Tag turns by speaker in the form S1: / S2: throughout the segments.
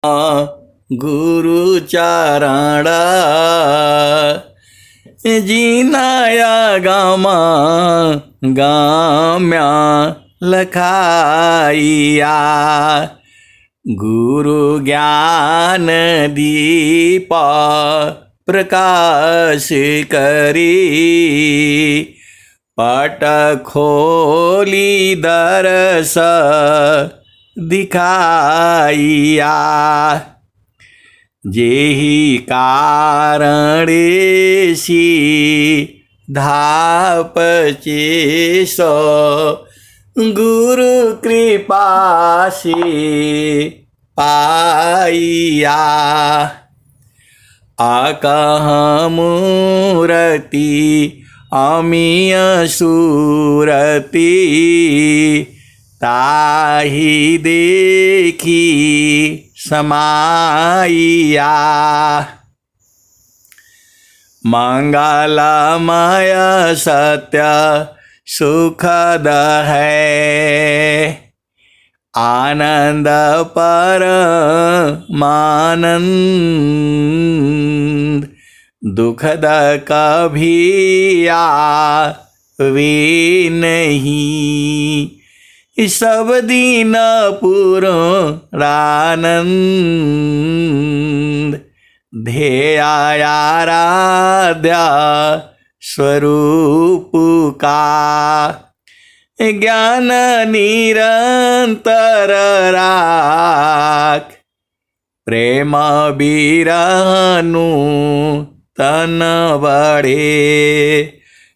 S1: गुरु चारणा जीनाया gamma गाम्या लखाइया गुरु ज्ञान दीप प्रकाश करी पट खोली दरस दिखाइया जेहि कारणेसी धापचेसो गुरु कृपा से पाइया आकह मूरति अमीय सूरति ताहि देखी समाइया मंगलमय सत्य सुखद है आनंद परमानंद दुखद कभी आवे नहीं सब दिन पूर्णानंद ध्येयाराध्या स्वरूप का ज्ञान निरंतर राख प्रेम बिरनु तन बढ़े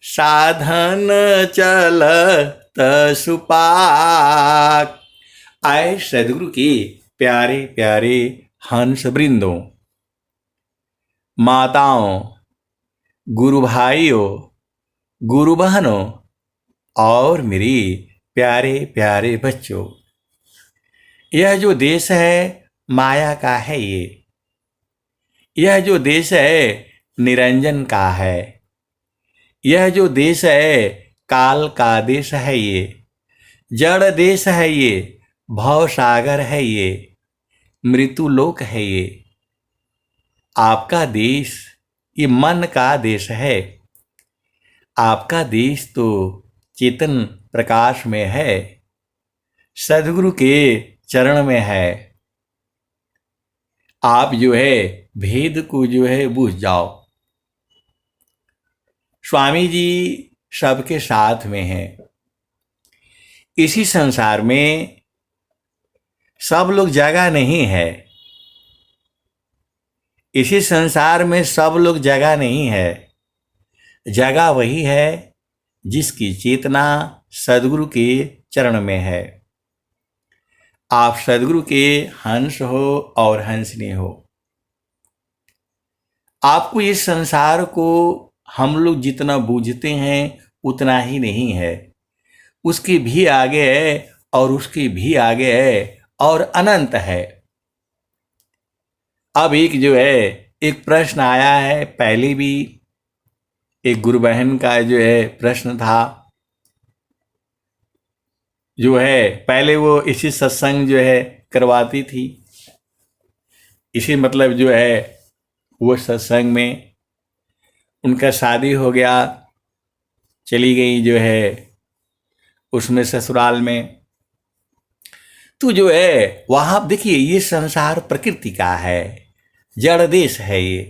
S1: साधन चलत सुपाक। आए सदगुरु की प्यारे प्यारे हंस वृंदों, माताओं, गुरु भाइयों, गुरु बहनों और मेरी प्यारे प्यारे बच्चों, यह जो देश है माया का है। यह जो देश है निरंजन का है। यह जो देश है काल का देश है। ये जड़ देश है। ये भव सागर है। ये मृत्यु लोक है। ये आपका देश ये मन का देश है। आपका देश तो चेतन प्रकाश में है, सद्गुरु के चरण में है। आप जो है भेद को जो है बूझ जाओ। स्वामी जी सबके साथ में हैं। इसी संसार में सब लोग जगह नहीं है। इसी संसार में सब लोग जगह नहीं है। जगह वही है जिसकी चेतना सद्गुरु के चरण में है। आप सद्गुरु के हंस हो और हंसनी हो। आपको इस संसार को हम लोग जितना बूझते हैं उतना ही नहीं है। उसके भी आगे है और उसके भी आगे है और अनंत है। अब एक जो है एक प्रश्न आया है, पहले भी एक गुरु बहन का जो है प्रश्न था, जो है पहले वो इसी सत्संग जो है करवाती थी। इसी मतलब जो है वो सत्संग में उनका शादी हो गया, चली गई जो है उसमें ससुराल में। तो जो है वहाँ देखिए ये संसार प्रकृति का है, जड़ देश है ये।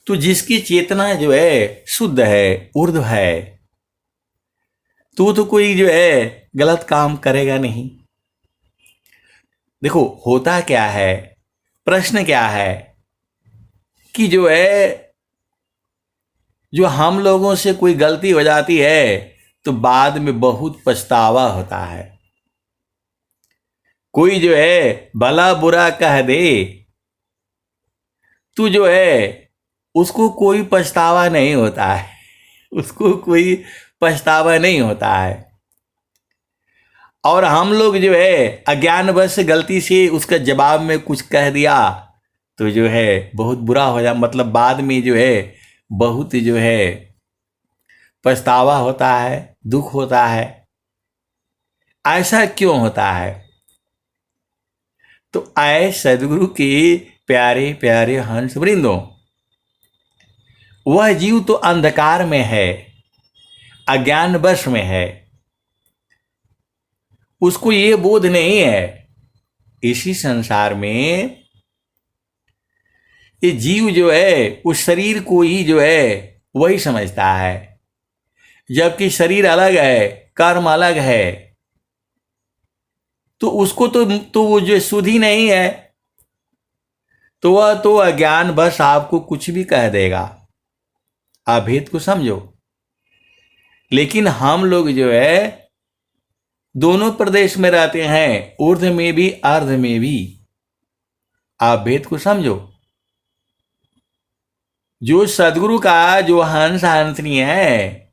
S1: तो जिसकी चेतना जो है शुद्ध है, ऊर्ध्व है, तो कोई जो है गलत काम करेगा नहीं। देखो होता क्या है, प्रश्न क्या है कि जो है जो हम लोगों से कोई गलती हो जाती है तो बाद में बहुत पछतावा होता है। कोई जो है भला बुरा कह दे तो जो है उसको कोई पछतावा नहीं होता है। उसको कोई पछतावा नहीं होता है। और हम लोग जो है अज्ञानवश गलती से उसका जवाब में कुछ कह दिया तो जो है बहुत बुरा हो जाए, मतलब बाद में जो है बहुत जो है पछतावा होता है, दुख होता है। ऐसा क्यों होता है? तो आए सदगुरु के प्यारे प्यारे हंस वृंदों, वह जीव तो अंधकार में है, अज्ञान वश में है, उसको ये बोध नहीं है इसी संसार में ये जीव जो है उस शरीर को ही जो है वही समझता है, जबकि शरीर अलग है, कर्म अलग है। तो उसको तो वो जो शुद्ध ही नहीं है, तो वह तो अज्ञान बस आपको कुछ भी कह देगा। आप भेद को समझो। लेकिन हम लोग जो है दोनों प्रदेश में रहते हैं, ऊर्ध में भी अर्ध में भी। आप भेद को समझो। जो सदगुरु का जो हंस हंसनी है,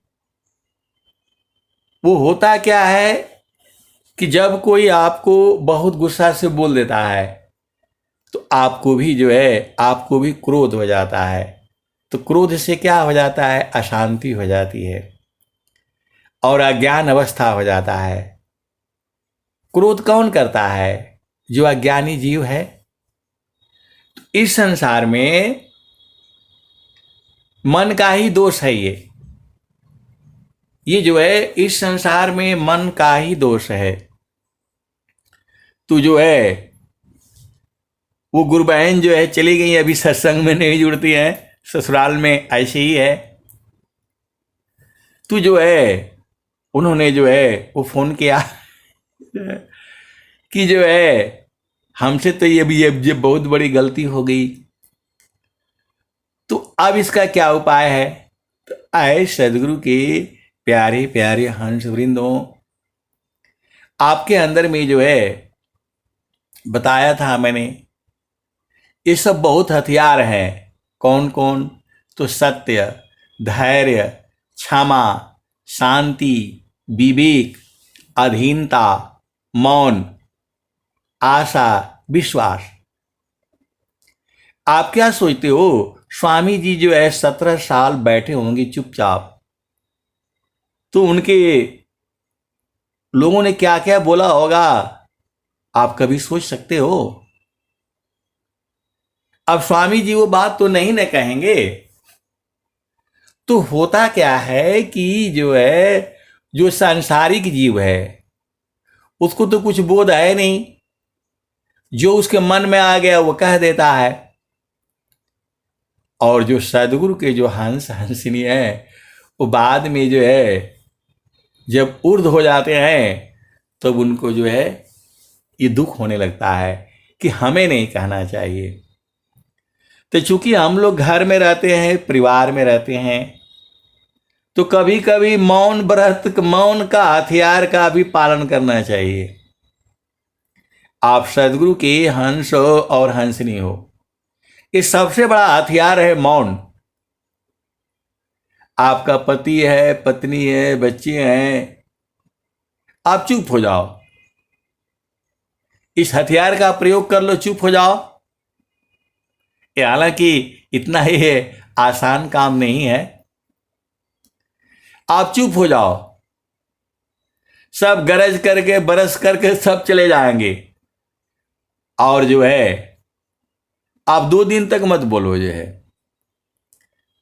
S1: वो होता क्या है कि जब कोई आपको बहुत गुस्सा से बोल देता है तो आपको भी जो है आपको भी क्रोध हो जाता है। तो क्रोध से क्या हो जाता है? अशांति हो जाती है और अज्ञान अवस्था हो जाता है। क्रोध कौन करता है? जो अज्ञानी जीव है। तो इस संसार में मन का ही दोष है। ये जो है इस संसार में मन का ही दोष है। तो जो है वो गुरु बहन जो है चली गई, अभी सत्संग में नहीं जुड़ती है, ससुराल में ऐसे ही है। तो जो है उन्होंने जो है वो फोन किया कि जो है हमसे तो ये बहुत बड़ी गलती हो गई, तो अब इसका क्या उपाय है? तो आए सदगुरु के प्यारे प्यारे हंस वृंदों, आपके अंदर में जो है बताया था मैंने, ये सब बहुत हथियार हैं। कौन कौन? तो सत्य, धैर्य, क्षमा, शांति, विवेक, अधीनता, मौन, आशा, विश्वास। आप क्या सोचते हो स्वामी जी जो है 17 साल बैठे होंगे चुपचाप, तो उनके लोगों ने क्या क्या बोला होगा? आप कभी सोच सकते हो? अब स्वामी जी वो बात तो नहीं न कहेंगे। तो होता क्या है कि जो है जो सांसारिक जीव है उसको तो कुछ बोध है नहीं, जो उसके मन में आ गया वो कह देता है। और जो सदगुरु के जो हंस हंसनी है वो बाद में जो है जब ऊर्ध्व हो जाते हैं तब तो उनको जो है ये दुख होने लगता है कि हमें नहीं कहना चाहिए। तो चूंकि हम लोग घर में रहते हैं, परिवार में रहते हैं, तो कभी कभी मौन व्रत, मौन का हथियार का भी पालन करना चाहिए। आप सदगुरु के हंस हो और हंसनी हो, ये सबसे बड़ा हथियार है मौन। आपका पति है, पत्नी है, बच्चे हैं, आप चुप हो जाओ, इस हथियार का प्रयोग कर लो, चुप हो जाओ। ये हालांकि इतना ही है, आसान काम नहीं है। आप चुप हो जाओ, सब गरज करके बरस करके सब चले जाएंगे। और जो है आप 2 दिन तक मत बोलो। जो है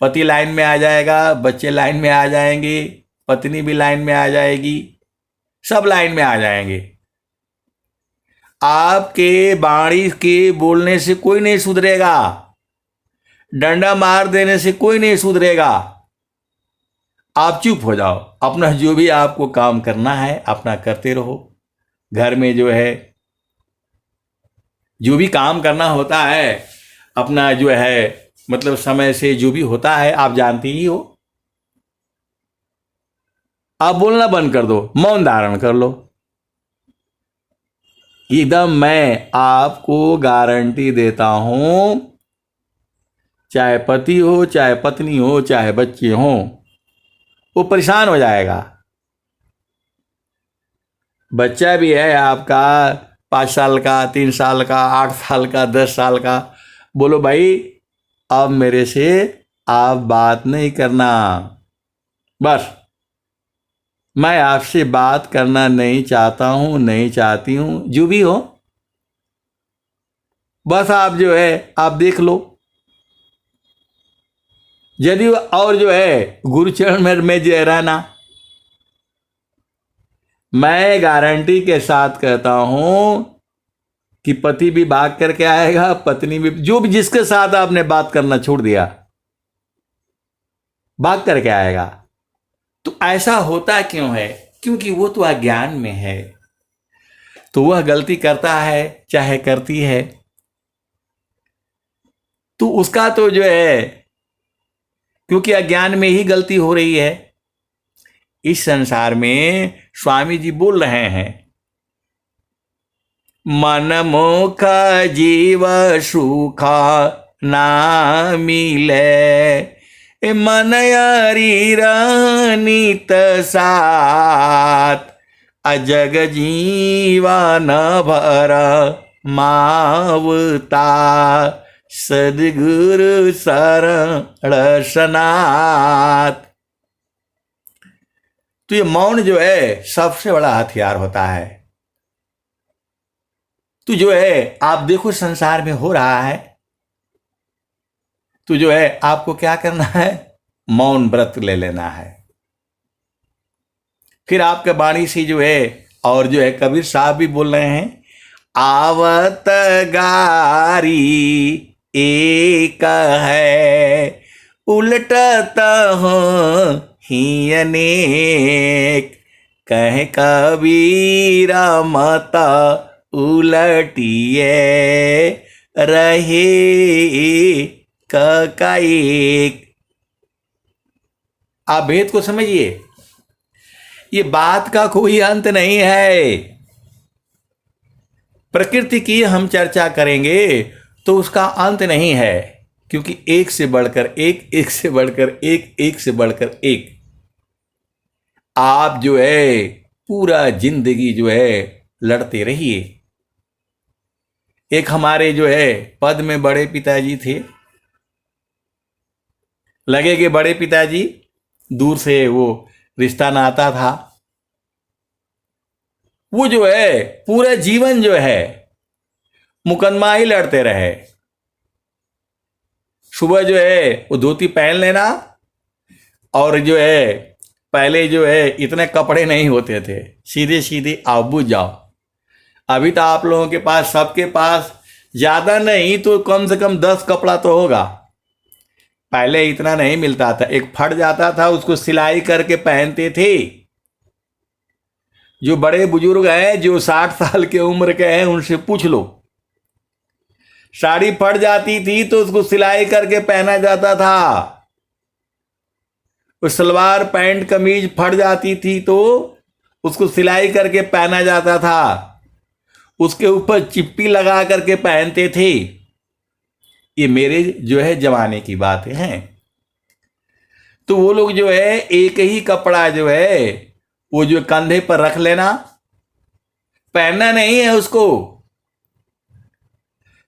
S1: पति लाइन में आ जाएगा, बच्चे लाइन में आ जाएंगे, पत्नी भी लाइन में आ जाएगी, सब लाइन में आ जाएंगे। आपके वाणी के बोलने से कोई नहीं सुधरेगा, डंडा मार देने से कोई नहीं सुधरेगा। आप चुप हो जाओ, अपना जो भी आपको काम करना है अपना करते रहो। घर में जो है जो भी काम करना होता है अपना जो है मतलब समय से जो भी होता है आप जानते ही हो। आप बोलना बंद कर दो, मौन धारण कर लो। एकदम मैं आपको गारंटी देता हूं, चाहे पति हो, चाहे पत्नी हो, चाहे बच्चे हो, वो परेशान हो जाएगा। बच्चा भी है आपका 5 साल का, 3 साल का, 8 साल का, 10 साल का, बोलो भाई अब मेरे से आप बात नहीं करना, बस मैं आपसे बात करना नहीं चाहता हूं, नहीं चाहती हूं, जो भी हो। बस आप जो है आप देख लो। यदि और जो है गुरुचरण में जो है रहना, मैं गारंटी के साथ कहता हूं कि पति भी भाग करके आएगा, पत्नी भी, जो भी जिसके साथ आपने बात करना छोड़ दिया भाग करके आएगा। तो ऐसा होता क्यों है? क्योंकि वो तो अज्ञान में है, तो वह गलती करता है चाहे करती है, तो उसका तो जो है, क्योंकि अज्ञान में ही गलती हो रही है। इस संसार में स्वामी जी बोल रहे हैं, मन मुख जीव सुखा ना मिले, मन नित साथ, अजग जीवन भर मावता, सदगुरु शरण सनाथ। तो ये मौन जो है सबसे बड़ा हथियार होता है। तो जो है आप देखो संसार में हो रहा है, तो जो है आपको क्या करना है? मौन व्रत ले लेना है। फिर आपके वाणी से जो है, और जो है कबीर साहब भी बोल रहे हैं, आवत गारी एक है, उलटत हो ही अनेक, कह कबीरा मत उलटिए रहे का एक। आप भेद को समझिए, ये बात का कोई अंत नहीं है। प्रकृति की हम चर्चा करेंगे तो उसका अंत नहीं है, क्योंकि एक से बढ़कर एक, एक से बढ़कर एक, एक से बढ़कर एक। आप जो है पूरा जिंदगी जो है लड़ते रहिए। एक हमारे जो है पद में बड़े पिताजी थे, लगे कि बड़े पिताजी, दूर से वो रिश्ता नाता था, वो जो है पूरा जीवन जो है मुकदमा ही लड़ते रहे। सुबह जो है वो धोती पहन लेना, और जो है पहले जो है इतने कपड़े नहीं होते थे, सीधे सीधे आप बुझ जाओ। अभी तो आप लोगों के पास, सबके पास ज्यादा नहीं तो कम से कम 10 कपड़ा तो होगा। पहले इतना नहीं मिलता था, एक फट जाता था उसको सिलाई करके पहनते थे। जो बड़े बुजुर्ग हैं, जो 60 साल के उम्र के हैं, उनसे पूछ लो। साड़ी फट जाती थी तो उसको सिलाई करके पहना जाता था। उस सलवार पैंट कमीज फट जाती थी तो उसको सिलाई करके पहना जाता था, उसके ऊपर चिप्पी लगा करके पहनते थे। ये मेरे जो है जमाने की बातें हैं। तो वो लोग जो है एक ही कपड़ा जो है वो जो कंधे पर रख लेना, पहनना नहीं है उसको।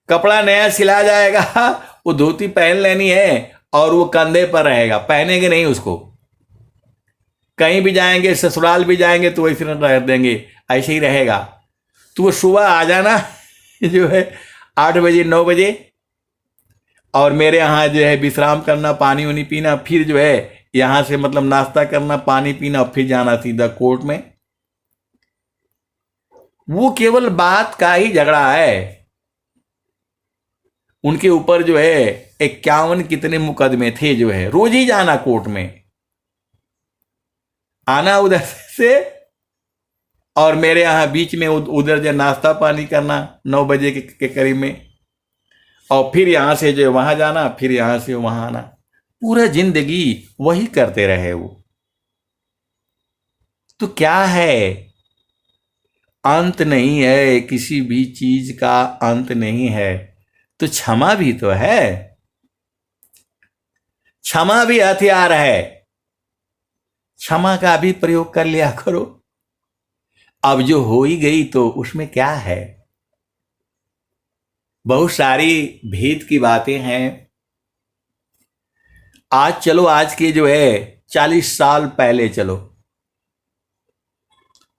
S1: कपड़ा नया सिला जाएगा, वो धोती पहन लेनी है और वो कंधे पर रहेगा, पहनेंगे नहीं उसको। कहीं भी जाएंगे, ससुराल भी जाएंगे तो वैसे रख देंगे, ऐसे ही रहेगा। तो वो सुबह आ जाना जो है 8 बजे 9 बजे, और मेरे यहाँ जो है विश्राम करना, पानी वानी पीना, फिर जो है यहाँ से मतलब नाश्ता करना, पानी पीना, और फिर जाना सीधा कोर्ट में। वो केवल बात का ही झगड़ा है। उनके ऊपर जो है 51 कितने मुकदमे थे, जो है रोज ही जाना कोर्ट में, आना उधर से, और मेरे यहाँ बीच में उधर जो नाश्ता पानी करना 9 बजे के करीब में, और फिर यहाँ से जो वहां जाना, फिर यहाँ से वहां आना। पूरा जिंदगी वही करते रहे वो। तो क्या है? अंत नहीं है, किसी भी चीज का अंत नहीं है। तो क्षमा भी तो है, क्षमा भी हथियार है। क्षमा का भी प्रयोग कर लिया करो। अब जो हो ही गई तो उसमें क्या है? बहुत सारी भेद की बातें हैं। आज चलो, आज के जो है 40 साल पहले चलो,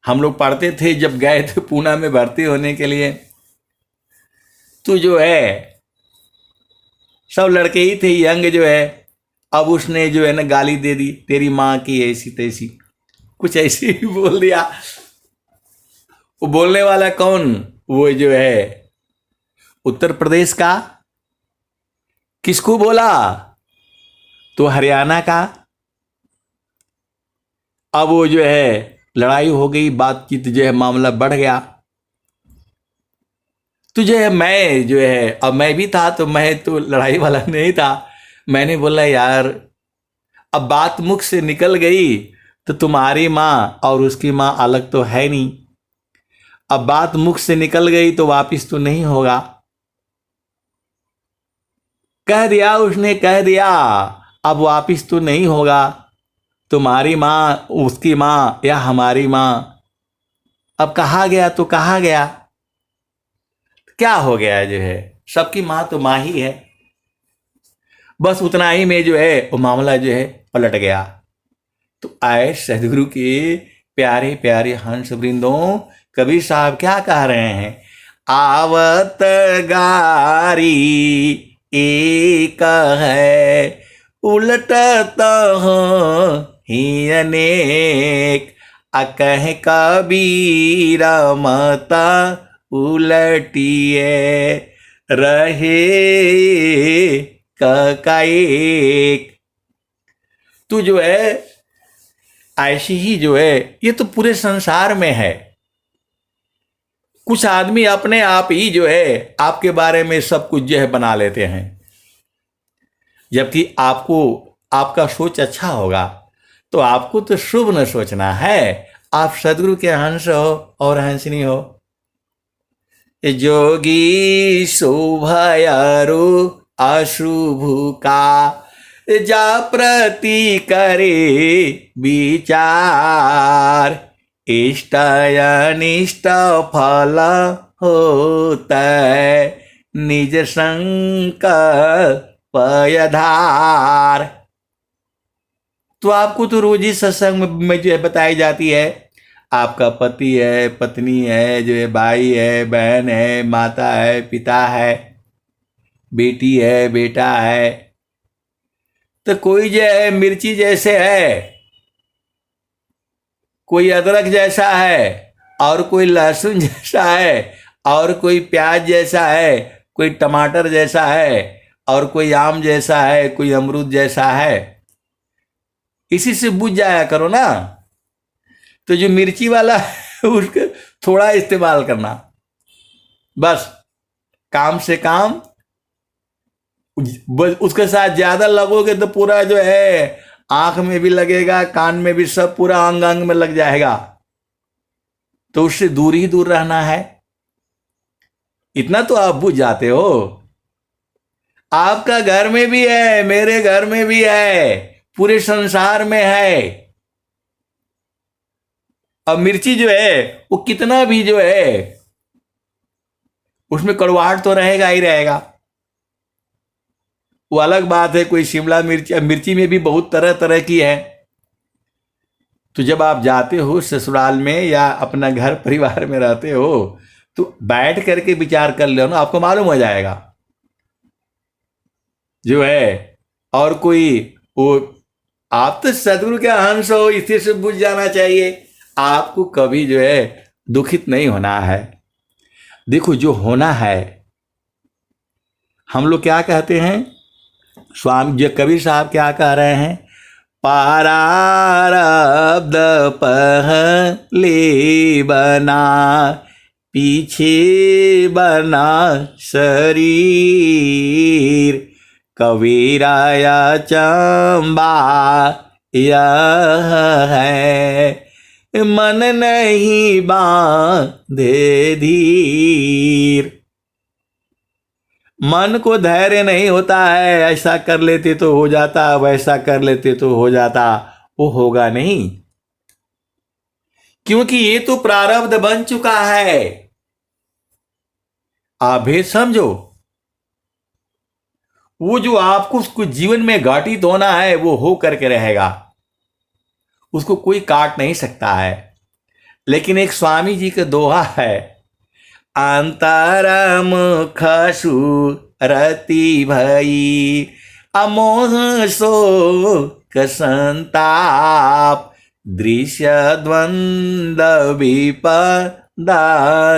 S1: हम लोग पढ़ते थे, जब गए थे पूना में भर्ती होने के लिए, तू जो है, सब लड़के ही थे यंग जो है, अब उसने जो है ना गाली दे दी, तेरी माँ की ऐसी तैसी, कुछ ऐसी ही बोल दिया। वो बोलने वाला कौन? वो जो है उत्तर प्रदेश का। किसको बोला? तो हरियाणा का। अब वो जो है लड़ाई हो गई, बातचीत जो है मामला बढ़ गया। तो जो है मैं जो है, अब मैं भी था तो मैं तो लड़ाई वाला नहीं था। मैंने बोला यार, अब बात मुख से निकल गई तो तुम्हारी माँ और उसकी माँ अलग तो है नहीं। अब बात मुख से निकल गई तो वापिस तो नहीं होगा। कह दिया उसने, कह दिया, अब वापिस तो नहीं होगा। तुम्हारी माँ, उसकी माँ या हमारी माँ, अब कहा गया तो कहा गया, क्या हो गया जो है, सबकी माँ तो माँ ही है। बस उतना ही में जो है वो मामला जो है पलट गया। तो आए सदगुरु के प्यारे प्यारे हंस वृंदों, कबीर साहब क्या कह रहे हैं? आवत गारी एक है, उलटत ही अनेक, अकह कबीर मत उलटिए, रहे का एक। तू जो है ऐसी ही जो है, ये तो पूरे संसार में है। कुछ आदमी अपने आप ही जो है आपके बारे में सब कुछ जो है बना लेते हैं, जबकि आपको, आपका सोच अच्छा होगा तो आपको तो शुभ न सोचना है। आप सदगुरु के हंस हो और हंसनी हो। जोगी शोभयारो अशुभ का, जा प्रति करे विचार, इष्ट अनिष्ट फल होता है, निज संकल्प आधार। तो आपको तो रोज ही सत्संग में जो है बताई जाती है, आपका पति है, पत्नी है, जो है भाई है, बहन है, माता है, पिता है, बेटी है, बेटा है। तो कोई जो है मिर्ची जैसे है, कोई अदरक जैसा है, और कोई लहसुन जैसा है, और कोई प्याज जैसा है, कोई टमाटर जैसा है, और कोई आम जैसा है, कोई अमरूद जैसा है। इसी से बुझ जाया करो ना। तो जो मिर्ची वाला है उसके थोड़ा इस्तेमाल करना, बस काम से काम। उसके साथ ज्यादा लगोगे तो पूरा जो है आंख में भी लगेगा, कान में भी, सब पूरा अंग अंग में लग जाएगा। तो उससे दूर ही दूर रहना है। इतना तो आप बुझ जाते हो। आपका घर में भी है, मेरे घर में भी है, पूरे संसार में है। अब मिर्ची जो है वो कितना भी जो है उसमें कड़वाहट तो रहेगा ही रहेगा, वो अलग बात है। कोई शिमला मिर्ची, मिर्ची में भी बहुत तरह तरह की है। तो जब आप जाते हो ससुराल में या अपना घर परिवार में रहते हो तो बैठ करके विचार कर लो ना, आपको मालूम हो जाएगा जो है। और कोई वो, आप तो सदगुरु के अंश हो, इसी से बुझ जाना चाहिए। आपको कभी जो है दुखित नहीं होना है। देखो जो होना है, हम लोग क्या कहते हैं, स्वामी जो कबीर साहब क्या कह रहे हैं, प्रारब्ध पहले बना, पीछे बना शरीर, कबीराया चंबा यह है, मन नहीं बांधे धीर। मन को धैर्य नहीं होता है, ऐसा कर लेते तो हो जाता, वैसा कर लेते तो हो जाता, वो होगा नहीं, क्योंकि ये तो प्रारब्ध बन चुका है। आप भेद समझो। वो जो आपको उसको जीवन में घटित होना है वो हो करके रहेगा, उसको कोई काट नहीं सकता है। लेकिन एक स्वामी जी का दोहा है, अंतरम खसु रति भई अमोह शोक संताप दृश्य द्वंद्व विपदा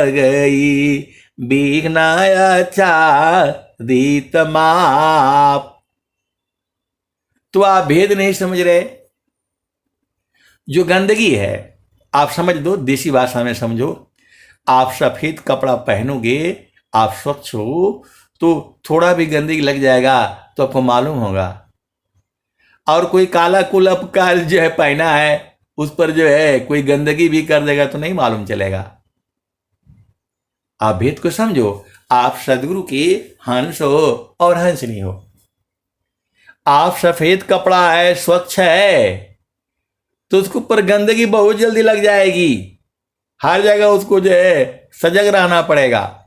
S1: गई विघ्न आच्छादित माप। तो आप भेद नहीं समझ रहे। जो गंदगी है, आप समझ दो, देसी भाषा में समझो। आप सफेद कपड़ा पहनोगे, आप स्वच्छ हो, तो थोड़ा भी गंदगी लग जाएगा तो आपको मालूम होगा। और कोई काला कुलप का जो है पहना है, उस पर जो है कोई गंदगी भी कर देगा तो नहीं मालूम चलेगा। आप भेद को समझो। आप सदगुरु के हंस हो और हंसनी हो। आप सफेद कपड़ा है, स्वच्छ है, तो उसके ऊपर गंदगी बहुत जल्दी लग जाएगी। हर जगह उसको जो है सजग रहना पड़ेगा।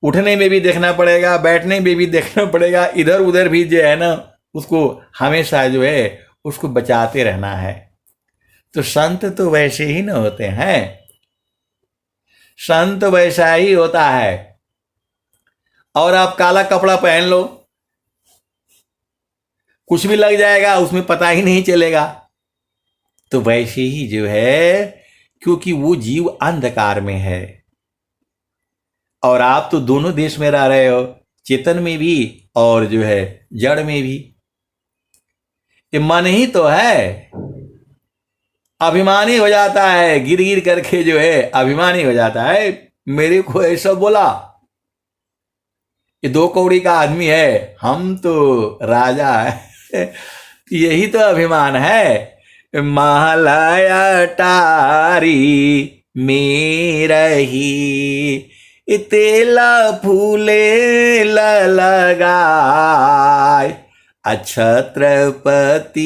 S1: उठने में भी देखना पड़ेगा, बैठने में भी देखना पड़ेगा, इधर उधर भी जो है ना, उसको हमेशा जो है उसको बचाते रहना है। तो संत तो वैसे ही ना होते हैं। संत वैसा ही होता है। और आप काला कपड़ा पहन लो, कुछ भी लग जाएगा, उसमें पता ही नहीं चलेगा। तो वैसे ही जो है, क्योंकि वो जीव अंधकार में है और आप तो दोनों देश में रह रहे हो, चेतन में भी और जो है जड़ में भी। ये मन ही तो है। अभिमानी हो जाता है, गिर गिर करके जो है अभिमानी हो जाता है। मेरे को ऐसा बोला, ये 2 कौड़ी का आदमी है, हम तो राजा है। यही तो अभिमान है। महलया टारी में रही, तेला फूले लगाए, छत्रपति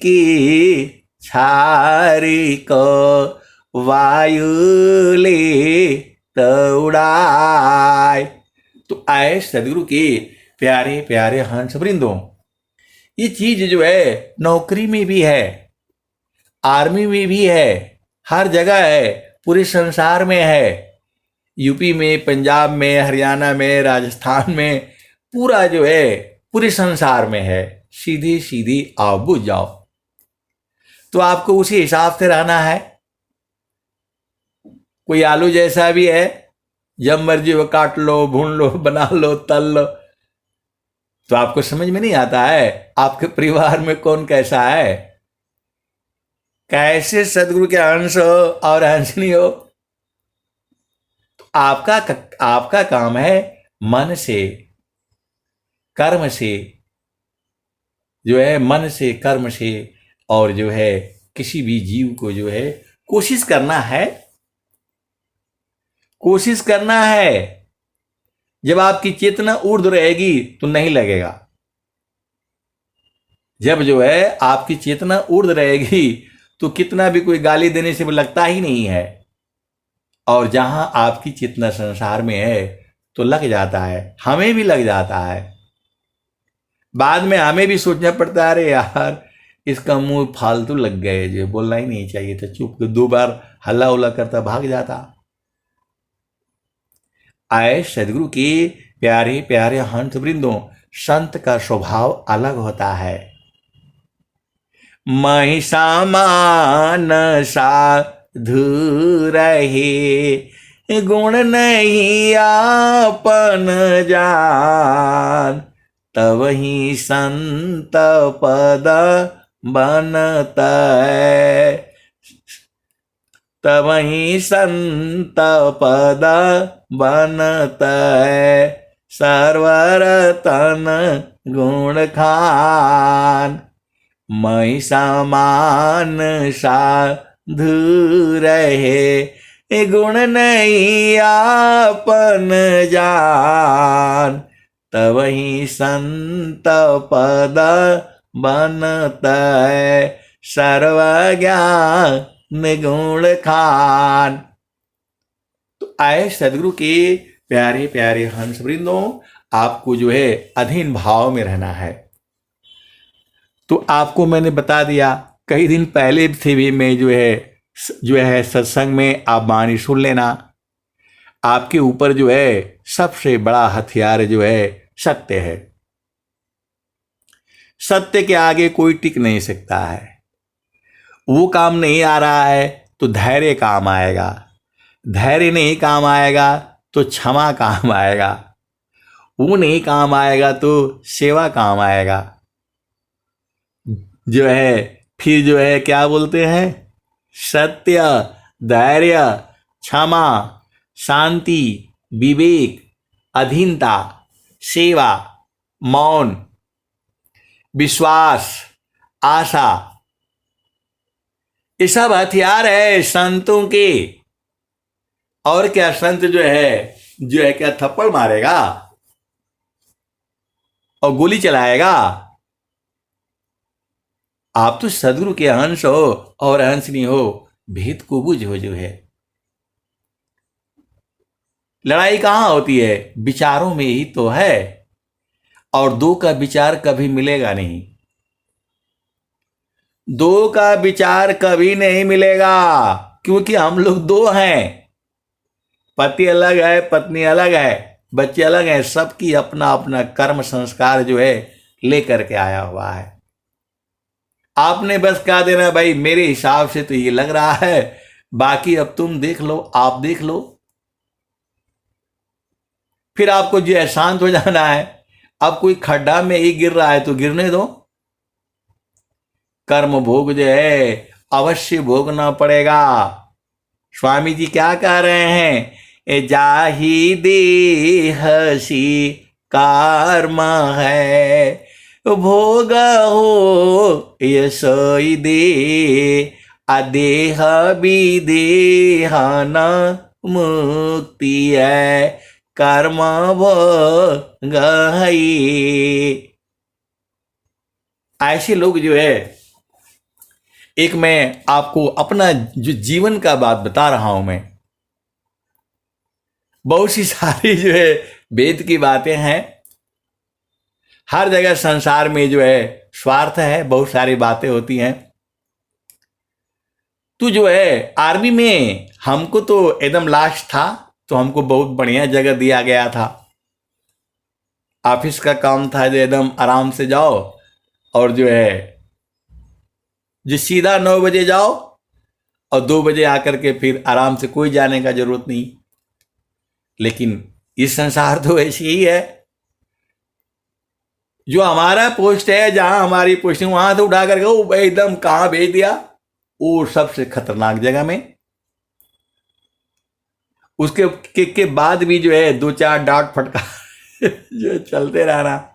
S1: की छारी को वायु ले तौड़ाए। तो आए सदगुरु के प्यारे प्यारे हंस वृंदों, ये चीज जो है नौकरी में भी है, आर्मी में भी है, हर जगह है, पूरे संसार में है। यूपी में, पंजाब में, हरियाणा में, राजस्थान में, पूरा जो है पूरे संसार में है। सीधी सीधी आओ बुझ जाओ। तो आपको उसी हिसाब से रहना है। कोई आलू जैसा भी है, जब मर्जी वो काट लो, भून लो, बना लो, तल लो। तो आपको समझ में नहीं आता है आपके परिवार में कौन कैसा है, कैसे सदगुरु के अंश हो और हंसनी हो। तो आपका काम है मन से, कर्म से, जो है मन से, कर्म से, और जो है किसी भी जीव को जो है कोशिश करना है। कोशिश करना है। जब आपकी चेतना ऊर्ध्व रहेगी तो नहीं लगेगा। जब जो है आपकी चेतना ऊर्ध्व रहेगी तो कितना भी कोई गाली देने से लगता ही नहीं है। और जहां आपकी चेतना संसार में है तो लग जाता है, हमें भी लग जाता है। बाद में हमें भी सोचना पड़ता है, अरे यार इसका मुंह फालतू लग गए, जो बोलना ही नहीं चाहिए था, चुप 2 बार हल्ला उल्ला करता भाग जाता। आए सदगुरु के प्यारे प्यारे हंस वृंदों, संत का स्वभाव अलग होता है। महिषामान साधु रहे, गुण नहीं आपन जान, तब ही संत पद बनत है, तब ही संत पद बनत है, सर्वरतन गुण खान। महिषामान साधु रहे, गुण नहीं आपन जान, तब ही संत पद बनत है, सर्वज्ञान गुण खान। तो आए सदगुरु के प्यारे प्यारे हंस वृंदों, आपको जो है अधीन भाव में रहना है। तो आपको मैंने बता दिया, कई दिन पहले से भी मैं जो है सत्संग में आप वाणी सुन लेना। आपके ऊपर जो है सबसे बड़ा हथियार जो है सत्य है। सत्य के आगे कोई टिक नहीं सकता है। वो काम नहीं आ रहा है तो धैर्य काम आएगा, धैर्य नहीं काम आएगा तो क्षमा काम आएगा, वो नहीं काम आएगा तो सेवा काम आएगा। जो है फिर जो है क्या बोलते हैं, सत्य, धैर्य, क्षमा, शांति, विवेक, अधीनता, सेवा, मौन, विश्वास, आशा, ये सब हथियार है संतों के। और क्या संत जो है क्या थप्पड़ मारेगा और गोली चलाएगा? आप तो सदगुरु के अंश हो और अंश नहीं हो, भेद को बुझो। जो है लड़ाई कहां होती है? विचारों में ही तो है, और दो का विचार कभी मिलेगा नहीं। दो का विचार कभी नहीं मिलेगा, क्योंकि हम लोग दो हैं। पति अलग है, पत्नी अलग है, बच्चे अलग हैं, सबकी अपना अपना कर्म संस्कार जो है लेकर के आया हुआ है। आपने बस कहा देना भाई मेरे हिसाब से तो ये लग रहा है, बाकी अब तुम देख लो, आप देख लो। फिर आपको जो है शांत हो जाना है। अब कोई खड्डा में ही गिर रहा है तो गिरने दो। कर्म भोग जो है अवश्य भोगना पड़ेगा। स्वामी जी क्या कह रहे हैं, जाही देहसी कर्म है, भोग हो यशोई दे, अदेह विदेहन मुक्ति है, कर्म भोग है। ऐसे लोग जो है, एक मैं आपको अपना जो जीवन का बात बता रहा हूं, मैं बहुत सी सारी जो है वेद की बातें हैं। हर जगह संसार में जो है स्वार्थ है, बहुत सारी बातें होती हैं। तो जो है आर्मी में हमको तो एकदम लास्ट था, तो हमको बहुत बढ़िया जगह दिया गया था। ऑफिस का काम था जो एकदम आराम से जाओ, और जो है जो सीधा 9 बजे जाओ और 2 बजे आकर के फिर आराम से, कोई जाने का जरूरत नहीं। लेकिन इस संसार तो ऐसी ही है। जो हमारा पोस्ट है, जहां हमारी पोस्टिंग, वहां तो उठा करके वो एकदम कहां भेज दिया, वो सबसे खतरनाक जगह में। उसके के बाद भी जो है 2-4 डांट फटकार जो चलते रहना।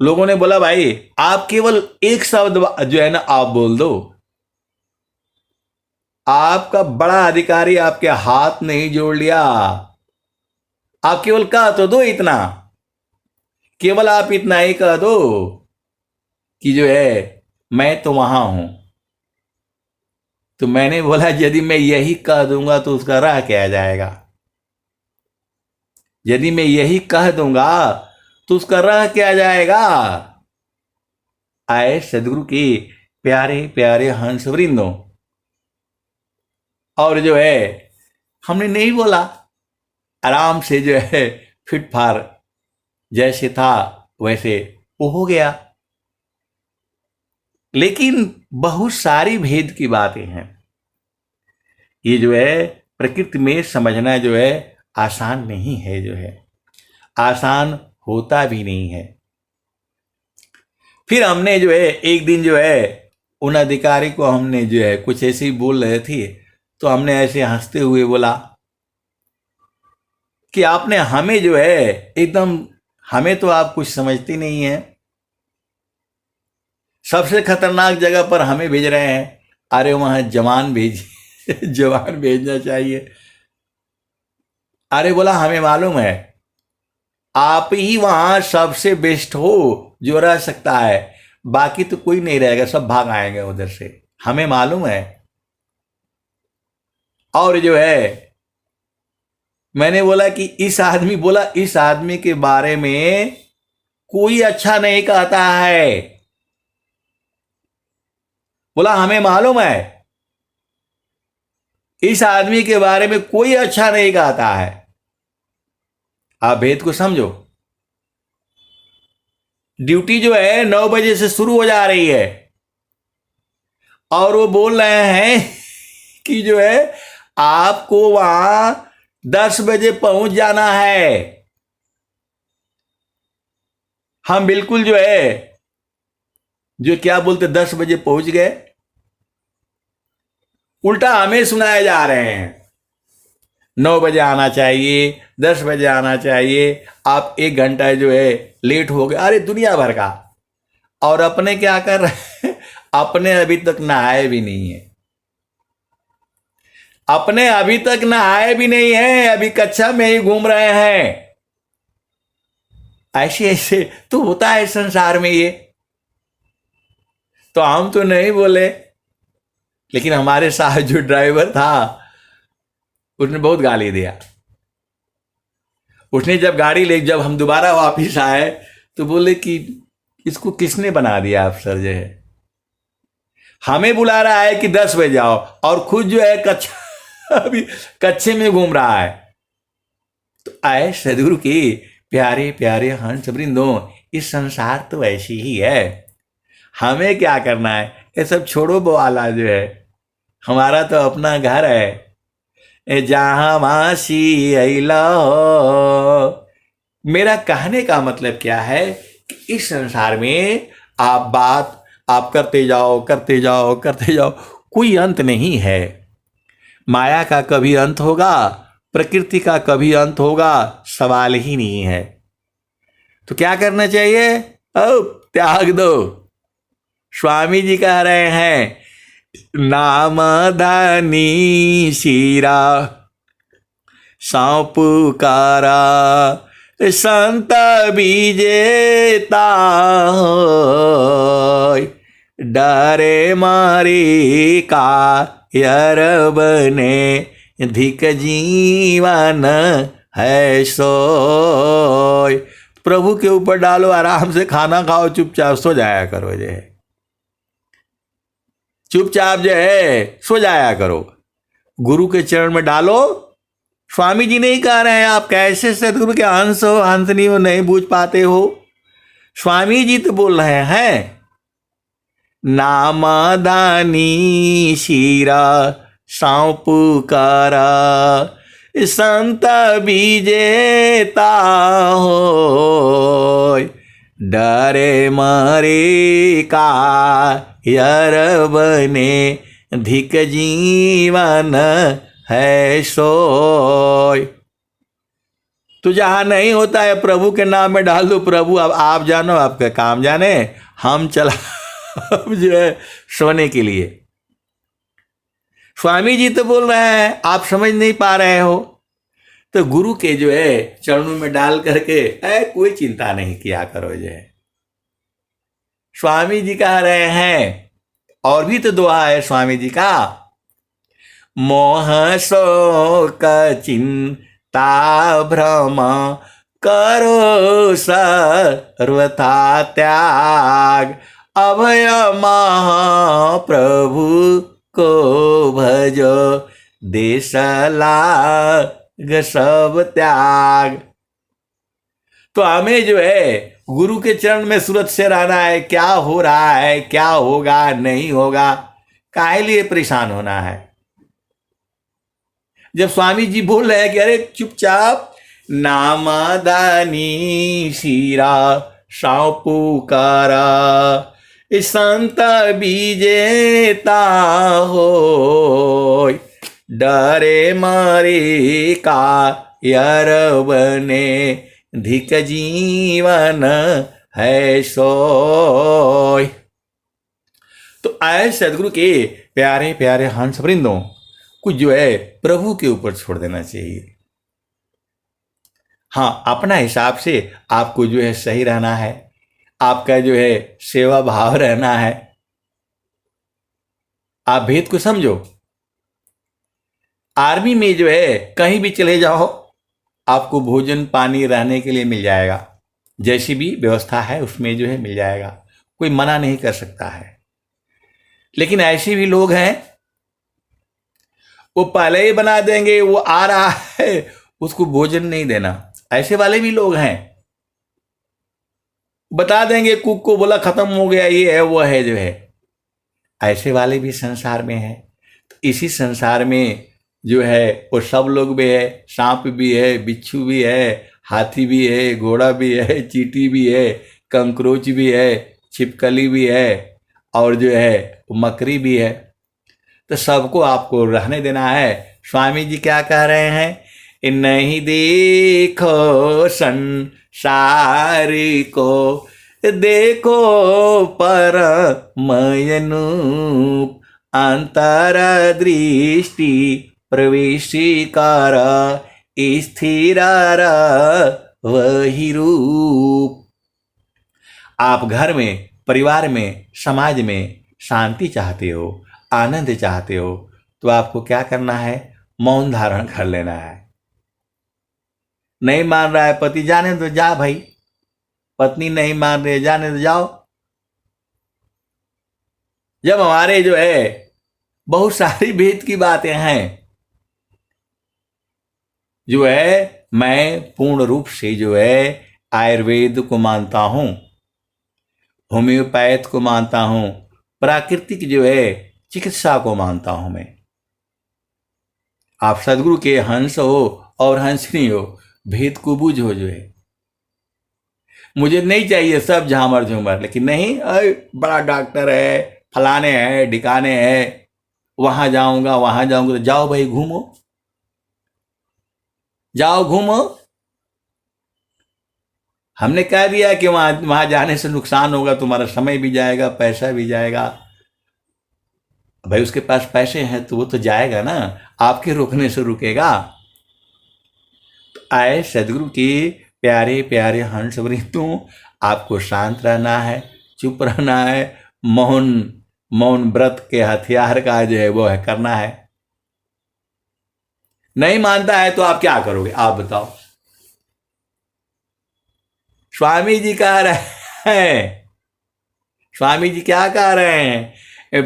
S1: लोगों ने बोला भाई आप केवल एक शब्द जो है ना आप बोल दो, आपका बड़ा अधिकारी आपके हाथ नहीं जोड़ लिया, आप केवल कह तो दो इतना, केवल आप इतना ही कह दो कि जो है मैं तो वहां हूं। तो मैंने बोला यदि मैं यही कह दूंगा तो उसका राह क्या जाएगा? यदि मैं यही कह दूंगा तो उसका राह क्या जाएगा? आए सदगुरु के प्यारे प्यारे हंस वृंदों, और जो है हमने नहीं बोला, आराम से जो है फिट फार जैसे था वैसे वो हो गया। लेकिन बहुत सारी भेद की बातें हैं। ये जो है प्रकृति में समझना जो है आसान नहीं है, जो है आसान होता भी नहीं है। फिर हमने जो है एक दिन जो है उन अधिकारी को हमने जो है कुछ ऐसे ही बोल रहे थे, तो हमने ऐसे हंसते हुए बोला कि आपने हमें जो है एकदम, हमें तो आप कुछ समझती नहीं है, सबसे खतरनाक जगह पर हमें भेज रहे हैं। अरे वहां जवान भेज जवान भेजना चाहिए। अरे बोला हमें मालूम है आप ही वहां सबसे बेस्ट हो जो रह सकता है, बाकी तो कोई नहीं रहेगा, सब भाग आएंगे उधर से, हमें मालूम है। और जो है मैंने बोला कि इस आदमी के बारे में कोई अच्छा नहीं कहता है। बोला हमें मालूम है इस आदमी के बारे में कोई अच्छा नहीं कहता है। आप भेद को समझो। ड्यूटी जो है 9 बजे से शुरू हो जा रही है और वो बोल रहे हैं कि जो है आपको वहां 10 बजे पहुंच जाना है। हम बिल्कुल जो है जो क्या बोलते 10 बजे पहुंच गए, उल्टा हमें सुनाए जा रहे हैं 9 बजे आना चाहिए, 10 बजे आना चाहिए, आप 1 घंटा जो है लेट हो गए। अरे दुनिया भर का। और अपने क्या कर रहे हैं? अपने अभी तक नहाए भी नहीं है। अपने अभी तक नहाए भी नहीं है, अभी कक्षा में ही घूम रहे हैं। ऐसे ऐसे तो होता है संसार में ये। तो हम तो नहीं बोले, लेकिन हमारे साथ जो ड्राइवर था उसने बहुत गाली दिया। उसने जब गाड़ी ले, जब हम दोबारा वापिस आए तो बोले कि इसको किसने बना दिया अफसर जो है, हमें बुला रहा है कि 10 बजे आओ और खुद जो है कक्षा अभी कच्चे में घूम रहा है। तो आए सदगुरु की प्यारे प्यारे हंस वृंदो, इस संसार तो ऐसी ही है। हमें क्या करना है, ये सब छोड़ो। वो आला जो है, हमारा तो अपना घर है। जहां मासी अला। मेरा कहने का मतलब क्या है कि इस संसार में आप करते जाओ करते जाओ करते जाओ, कोई अंत नहीं है। माया का कभी अंत होगा, प्रकृति का कभी अंत होगा, सवाल ही नहीं है। तो क्या करना चाहिए? अब त्याग दो। स्वामी जी कह रहे हैं, नाम धनी शीरा सौपुकारा संत बीजेता डरे मारी का यर बने धिक जीवन है सोय। प्रभु के ऊपर डालो, आराम से खाना खाओ, चुपचाप सो जाया करो। जो है चुपचाप जो है सो जाया करो, गुरु के चरण में डालो। स्वामी जी नहीं कह रहे हैं आप कैसे सदगुरु के हंस हो, हंसनी हो, नहीं बूझ पाते हो। स्वामी जी तो बोल रहे हैं, नामदानी शीरा सौपुकारा संत बीजेता हो डरे मरे का यर बने धिक जीवन है सोय। तो जहां नहीं होता है प्रभु के नाम में डाल दो। प्रभु अब आप जानो, आपका काम जाने, हम चला अब जो है सोने के लिए। स्वामी जी तो बोल रहे हैं, आप समझ नहीं पा रहे हो। तो गुरु के जो है चरणों में डाल करके कोई चिंता नहीं किया करो। जो है स्वामी जी कह रहे हैं, और भी तो दुआ है स्वामी जी का, मोह शोक चिंता भ्रम करो सर्वथा त्याग अभय महाप्रभु को भजो देश लाग सब त्याग। तो हमें जो है गुरु के चरण में सूरत से रहना है। क्या हो रहा है, क्या होगा, नहीं होगा, काहे लिए परेशान होना है। जब स्वामी जी बोल रहे हैं कि अरे चुपचाप नामदानी शीरा सौपुकारा संत बीजेता हो डरे मरे का यर बने धिक जीवन है सोय। तो आए सदगुरु के प्यारे प्यारे हंस वृंदों, कुछ जो है प्रभु के ऊपर छोड़ देना चाहिए। हाँ, अपना हिसाब से आपको जो है सही रहना है, आपका जो है सेवा भाव रहना है। आप भेद को समझो। आर्मी में जो है कहीं भी चले जाओ, आपको भोजन पानी रहने के लिए मिल जाएगा। जैसी भी व्यवस्था है उसमें जो है मिल जाएगा, कोई मना नहीं कर सकता है। लेकिन ऐसे भी लोग हैं, वो पहले ही बना देंगे, वो आ रहा है उसको भोजन नहीं देना। ऐसे वाले भी लोग हैं, बता देंगे कुक को, बोला खत्म हो गया, ये है वो है जो है। ऐसे वाले भी संसार में है। तो इसी संसार में जो है वो सब लोग भी है, सांप भी है, बिच्छू भी है, हाथी भी है, घोड़ा भी है, चींटी भी है, कंकरोच भी है, छिपकली भी है, और जो है मकड़ी भी है। तो सबको आपको रहने देना है। स्वामी जी क्या कह रहे हैं, नहीं देखो संसार को, देखो पर मयनूप, अंतर दृष्टि प्रवेशिकार, स्थिर वही रूप। आप घर में, परिवार में, समाज में शांति चाहते हो, आनंद चाहते हो, तो आपको क्या करना है, मौन धारण कर लेना है। नहीं मान रहा है पति, जाने तो जा भाई, पत्नी नहीं मान रही, जाने तो जाओ। जब हमारे जो है बहुत सारी भेद की बातें हैं, जो है मैं पूर्ण रूप से जो है आयुर्वेद को मानता हूं, होम्योपैथ को मानता हूं, प्राकृतिक जो है चिकित्सा को मानता हूं मैं। आप सदगुरु के हंस हो और हंसनी हो, भेद को बूझो जो है। मुझे नहीं चाहिए सब झामर झूमर, लेकिन नहीं, बड़ा डॉक्टर है, फलाने है, ढिकाने है, वहां जाऊंगा वहां जाऊंगा, तो जाओ भाई घूमो, जाओ घूमो। हमने कह दिया कि वहां वहां जाने से नुकसान होगा, तुम्हारा समय भी जाएगा, पैसा भी जाएगा। भाई उसके पास पैसे हैं तो वो तो जाएगा ना, आपके रुकने से रुकेगा। तो आए सदगुरु की प्यारे प्यारे हंस वृंदों, आपको शांत रहना है, चुप रहना है, मौन मौन व्रत के हथियार का जो है वो है करना है। नहीं मानता है तो आप क्या करोगे, आप बताओ। स्वामी जी कह रहे हैं, स्वामी जी क्या कह रहे हैं,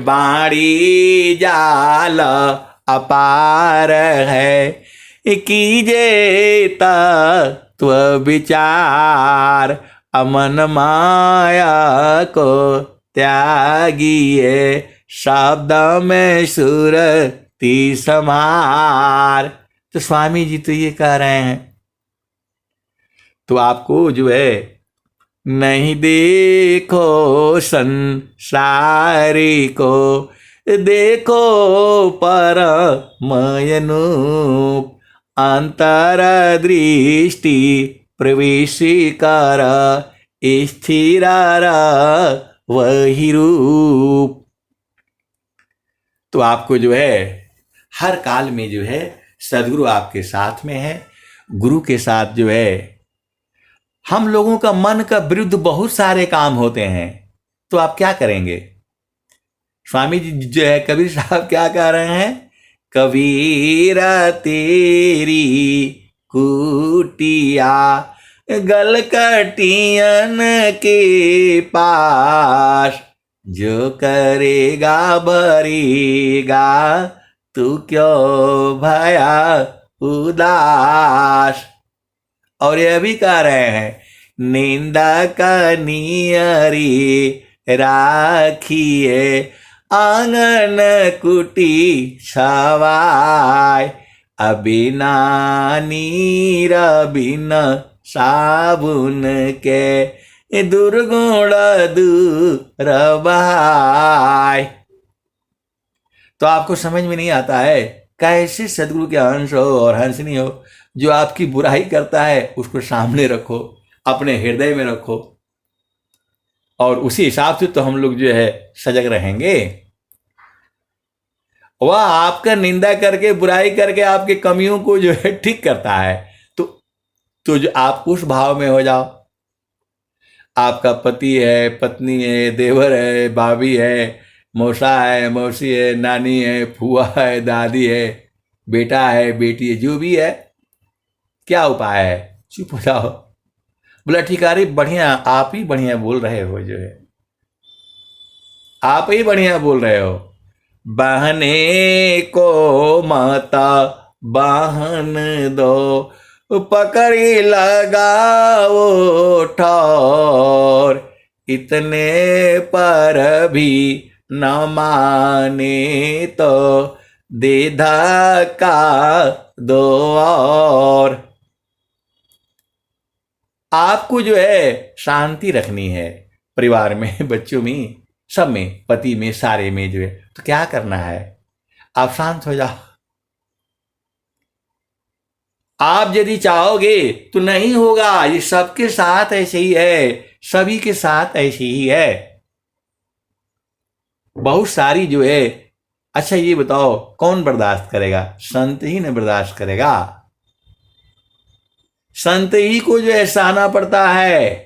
S1: बाड़ी जाल अपार है, कीजे तत्व विचार, अमन माया को त्यागिए, शब्द में सुरति समार। तो स्वामी जी तो ये कह रहे हैं, तो आपको जो है नहीं देखो संसारी को, देखो पर मयनूप, अंतर दृष्टि प्रवेशिकार, स्थिर वही रूप। तो आपको जो है हर काल में जो है सदगुरु आपके साथ में है। गुरु के साथ जो है हम लोगों का मन का विरुद्ध बहुत सारे काम होते हैं, तो आप क्या करेंगे। स्वामी जी जो है कबीर साहब क्या कह रहे हैं, कबीरा तेरी कुटिया, गलकटियन के पास, जो करेगा भरेगा, तू क्यों भया उदास। और यह भी कह रहे हैं, निंदा का नियरी राखिए, आंगन कुटी छवाय, अबिना नीर बिना साबुन के, दुर्गुण दूर बहाय। तो आपको समझ में नहीं आता है कैसे सदगुरु के अंश हो और हंसनी हो। जो आपकी बुराई करता है उसको सामने रखो, अपने हृदय में रखो, और उसी हिसाब से तो हम लोग जो है सजग रहेंगे। वह आपका निंदा करके, बुराई करके आपके कमियों को जो है ठीक करता है, तो जो आप उस भाव में हो जाओ। आपका पति है, पत्नी है, देवर है, भाभी है, मौसा है, मौसी है, नानी है, फुआ है, दादी है, बेटा है, बेटी है, जो भी है, क्या उपाय है, चुप हो जाओ। बोला ठीक है, अरे बढ़िया, आप ही बढ़िया बोल रहे हो, जो है आप ही बढ़िया बोल रहे हो, बहने को माता बहन दो, पकड़ी लगाओ ठौर, इतने पर भी न माने तो दे धक्का दो और। आपको जो है शांति रखनी है, परिवार में, बच्चों में, सब में, पति में, सारे में जो है, तो क्या करना है, आप शांत हो जाओ। आप यदि चाहोगे तो नहीं होगा, ये सबके साथ ऐसे ही है, सभी के साथ ऐसे ही है, बहुत सारी जो है। अच्छा ये बताओ कौन बर्दाश्त करेगा, संत ही ने बर्दाश्त करेगा, संत ही को जो है सहना पड़ता है।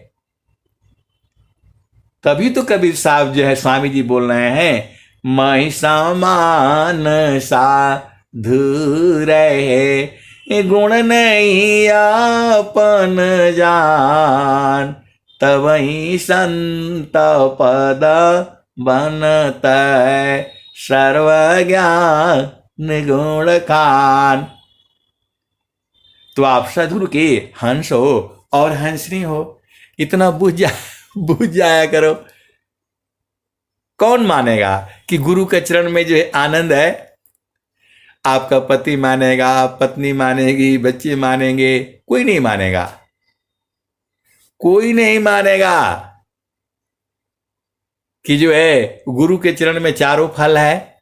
S1: तभी तो कबीर साहब जो है, स्वामी जी बोल रहे हैं, मैं समान साधु रहे, गुण नहीं आपन जान, तवही संत पद बनत सर्वज्ञान गुण खान। तो आप सदगुरु के हंस हो और हंसनी हो, इतना बुझ जाया करो। कौन मानेगा कि गुरु के चरण में जो है आनंद है? आपका पति मानेगा, पत्नी मानेगी, बच्चे मानेंगे? कोई नहीं मानेगा, कोई नहीं मानेगा कि जो है गुरु के चरण में चारों फल है।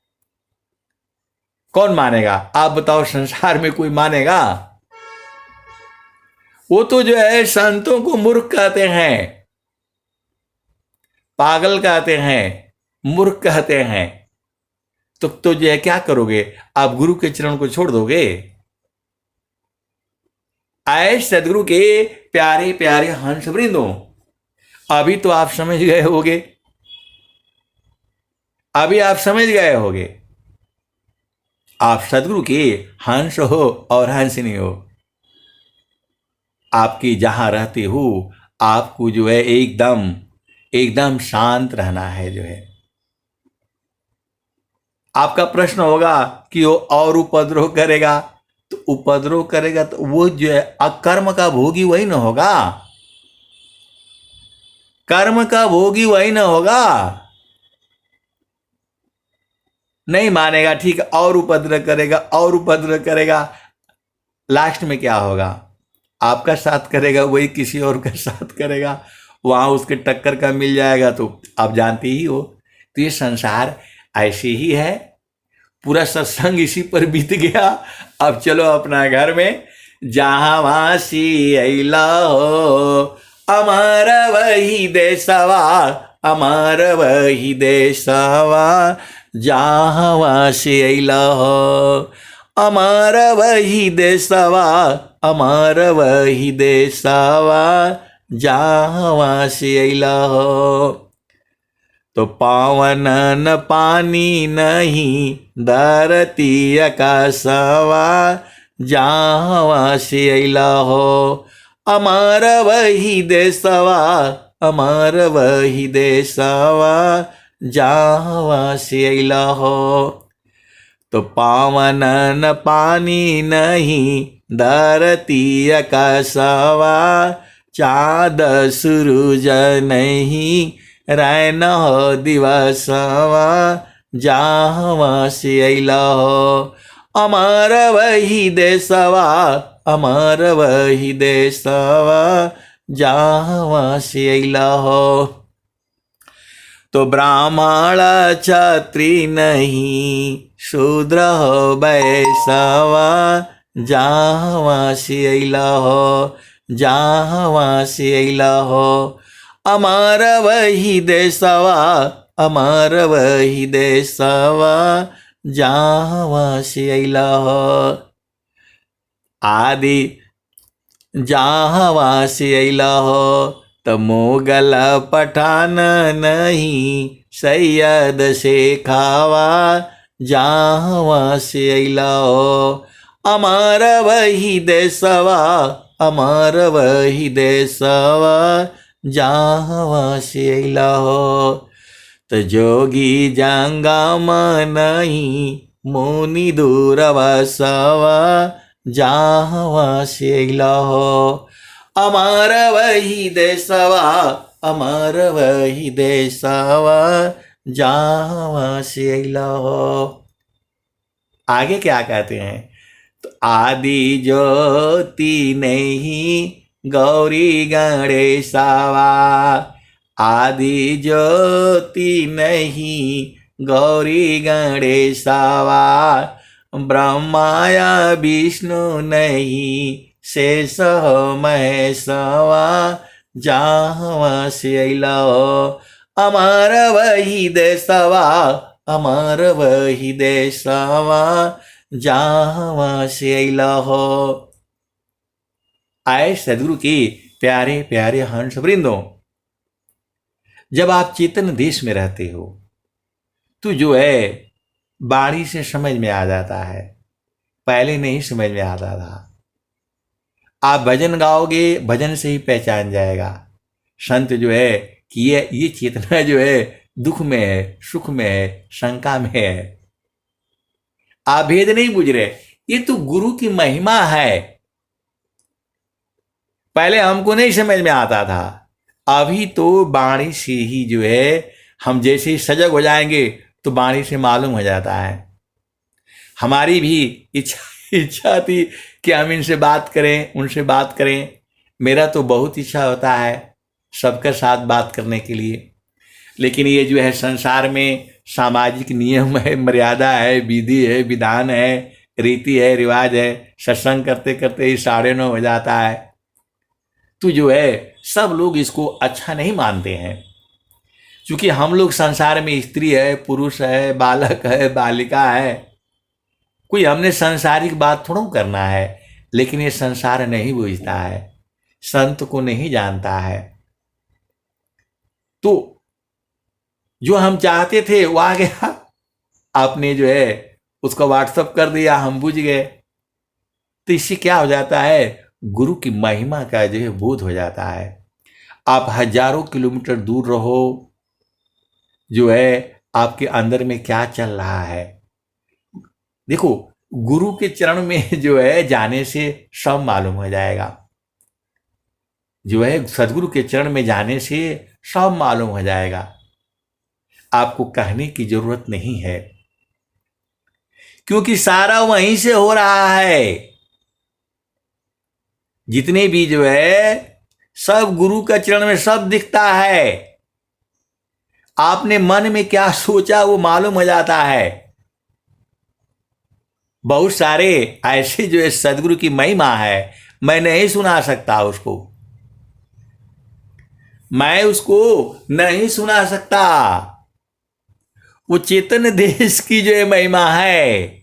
S1: कौन मानेगा? आप बताओ, संसार में कोई मानेगा? वो तो जो है संतों को मूर्ख कहते हैं, पागल कहते हैं, मूर्ख कहते हैं। तो जो है क्या करोगे आप? गुरु के चरण को छोड़ दोगे? आए सदगुरु के प्यारे प्यारे हंस वृंदों, अभी तो आप समझ गए होगे, अभी आप समझ गए होगे, आप सदगुरु के हंस हो और हंसनी हो। आपकी जहां रहते हो आपको जो है एकदम एकदम शांत रहना है। जो है आपका प्रश्न होगा कि वो और उपद्रव करेगा, तो उपद्रव करेगा तो वो जो है अकर्म का भोगी वही ना होगा, कर्म का भोगी वही ना होगा। नहीं मानेगा, ठीक है, और उपद्रव करेगा, और उपद्रव करेगा, लास्ट में क्या होगा? आपका साथ करेगा वही किसी और का साथ करेगा, वहां उसके टक्कर का मिल जाएगा, तो आप जानते ही हो। तो ये संसार ऐसे ही है। पूरा सत्संग इसी पर बीत गया। अब चलो अपना घर में, जहां वासी अला हो, अमर वही देशवा, अमर वही देशवा, जहां वासी अला हो, अमर वही देशवा, अमर वही देशवा, जहां वासी अला हो। तो पावन न पानी नहीं धरती आकाशवा, जहां वासी अला हो, अमर वही देशवा, अमर वही देशवा, जहां वासी अला हो। तो पावन न पानी नहीं धरती आकाशवा, चाँद सूरज नहीं रैन हो दिवसवा, जहां वासी अला हो, अमर वही देशवा, अमर वही देशवा, जहां वासी अला हो। तो ब्राह्मण क्षत्रिय नहीं शूद्र हो वैश्यवा, जहां वासी अला हो, जहां वासी अला हो, अमर वही देशवा, अमर वही देशवा, जहां वासी अला हो। आदि जहां वासी अला हो, तो मोगल पठान नहीं सैयद शेखावा, जहां वासी अला हो, अमर वही देशवा, अमर वही देशवा, जहां वासी अला हो। तो जोगी जंगम नहीं मुनि दूरवसवा जहाँ से लहो। अमर वही देशवा, अमर वही देशवा जहाँ से लहो। आगे क्या कहते हैं? तो आदि ज्योति नहीं गौरी गणेशवा, आदि ज्योति नहीं गौरी गणेशवा। ब्रह्माया विष्णु नहीं शेष महेशवा जहाँ से लो। अमर वही देशवा, अमर वही देशवा जहाँ से लो। आए सदगुरु की प्यारे प्यारे हंस वृंदों, जब आप चेतन देश में रहते हो तो जो है बाणी से समझ में आ जाता है, पहले नहीं समझ में आता था। आप भजन गाओगे, भजन से ही पहचान जाएगा संत जो है कि ये चेतना जो है दुख में है, सुख में है, शंका में है। आप भेद नहीं बुझ रहे, ये तो गुरु की महिमा है। पहले हमको नहीं समझ में आता था, अभी तो बाणी से ही जो है हम जैसे ही सजग हो जाएंगे तो बाणी से मालूम हो जाता है। हमारी भी इच्छा थी कि हम इनसे बात करें, उनसे बात करें। मेरा तो बहुत इच्छा होता है सबके साथ बात करने के लिए, लेकिन ये जो है संसार में सामाजिक नियम है, मर्यादा है, विधि है, विधान है, रीति है, रिवाज है। सत्संग करते करते ही 9:30 हो जाता है, तो जो है सब लोग इसको अच्छा नहीं मानते हैं। क्योंकि हम लोग संसार में स्त्री है, पुरुष है, बालक है, बालिका है, कोई हमने सांसारिक बात थोड़ा करना है। लेकिन ये संसार नहीं बूझता है, संत को नहीं जानता है। तो जो हम चाहते थे वो आ गया, आपने जो है उसको व्हाट्सअप कर दिया, हम बुझ गए। तो इससे क्या हो जाता है, गुरु की महिमा का जो है बोध हो जाता है। आप हजारों किलोमीटर दूर रहो, जो है आपके अंदर में क्या चल रहा है। देखो, गुरु के चरण में जो है जाने से सब मालूम हो जाएगा। जो है सदगुरु के चरण में जाने से सब मालूम हो जाएगा। आपको कहने की जरूरत नहीं है, क्योंकि सारा वहीं से हो रहा है। जितने भी जो है सब गुरु के चरण में सब दिखता है। आपने मन में क्या सोचा वो मालूम हो जाता है। बहुत सारे ऐसे जो है सदगुरु की महिमा है, मैं नहीं सुना सकता उसको, मैं उसको नहीं सुना सकता। वो चेतन देश की जो है महिमा है।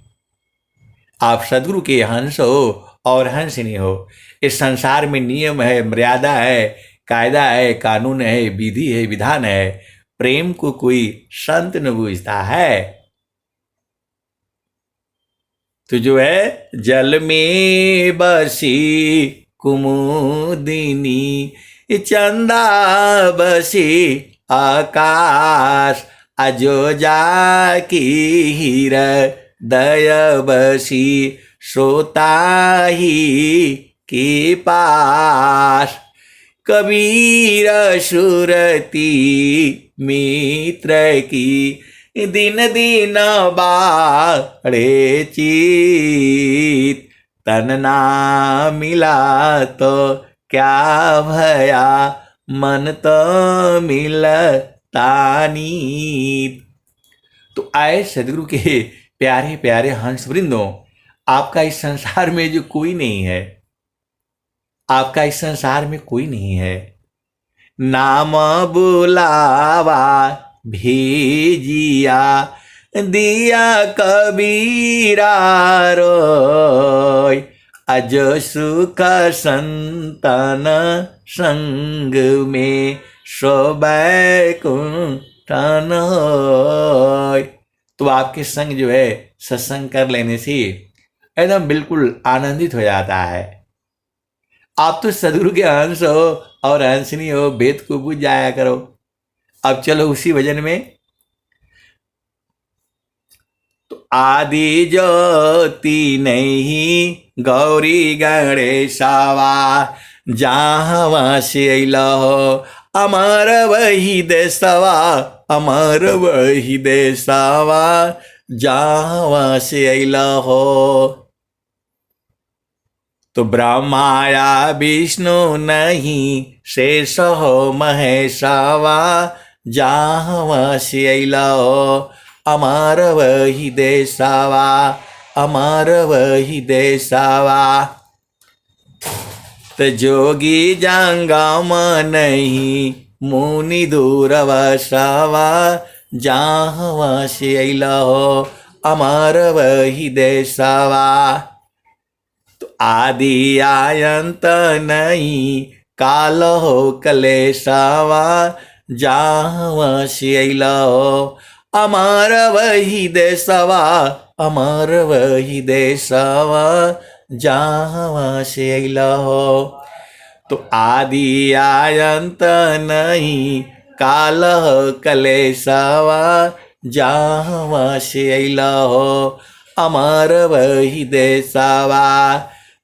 S1: आप सदगुरु के हंस हो और हंसनी हो। इस संसार में नियम है, मर्यादा है, कायदा है, कानून है, विधि है, विधान है। प्रेम को कोई संत न बूझता है। तो जो है जल में बसी कुमुदिनी, चंदा बसी आकाश, अजो जाकी हृदय बसी श्रोता ही के पास। कबीर सुरती मित्र की, दिन दिन बाड़े चित, तन ना मिला तो क्या भया, मन तो मिलता नीत। तो आए सदगुरु के प्यारे प्यारे हंस वृंदों, आपका इस संसार में जो कोई नहीं है, आपका इस संसार में कोई नहीं है। नाम बुलावा भेजिया, दिया कबीरा रोय, अज सुख संतन संग में बैकुंठन होय। तो आपके संग जो है सत्संग कर लेने से एकदम बिल्कुल आनंदित हो जाता है। आप तो सदगुरु के हंस हो और हंसनी हो, भेद को बुझ जाया करो। अब चलो उसी भजन में आदि ज्योति नहीं गौरी गणेशवा, जहाँ से अइला हो अमर वही देशवा, अमर वही देशवा, जहाँ से अइला हो। तो ब्रह्माया विष्णु नहीं शेष हो महेशवा, जहाँ से अइला हो अमर वही देशवा, अमर वही देशवा। तो जोगी जंगम नहीं मुनि दूरवसवा, जहाँ से अइला हो अमर वही देशवा। तो आदि आयंत नहीं काल हो कलेशवा, जहाँ से अइला हो अमर वही देशवा, अमर वही देशवा, जहाँ से अइला हो। तो आदि आयंत नहीं काल कलेशवा, जहाँ से अइला हो अमर वही देशवा।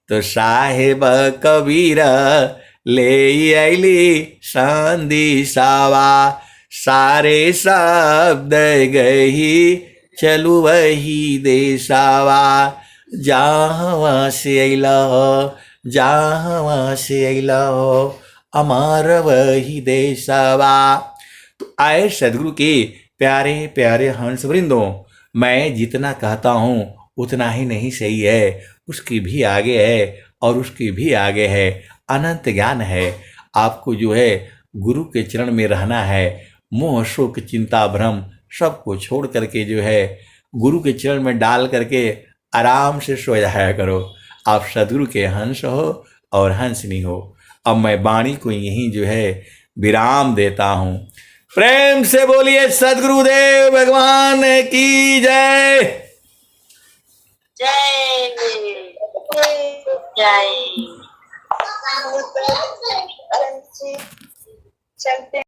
S1: तो साहेब कबीर ले अइली संदेशवा, सारे शब्द गही चलू वही देशवा, जहाँ से अइला हो, जहाँ से अइला हो अमर वही देशवा। तो आए सदगुरु के प्यारे प्यारे हंस वृंदों, मैं जितना कहता हूँ उतना ही नहीं सही है, उसकी भी आगे है और उसकी भी आगे है, अनंत ज्ञान है। आपको जो है गुरु के चरण में रहना है, मोह शोक चिंता भ्रम सबको छोड़ करके जो है गुरु के चरण में डाल करके आराम से सो जाया करो। आप सदगुरु के हंस हो और हंसनी हो। अब मैं वाणी को यहीं जो है विराम देता हूँ। प्रेम से बोलिए सदगुरुदेव भगवान की जय।
S2: जय जय। चलते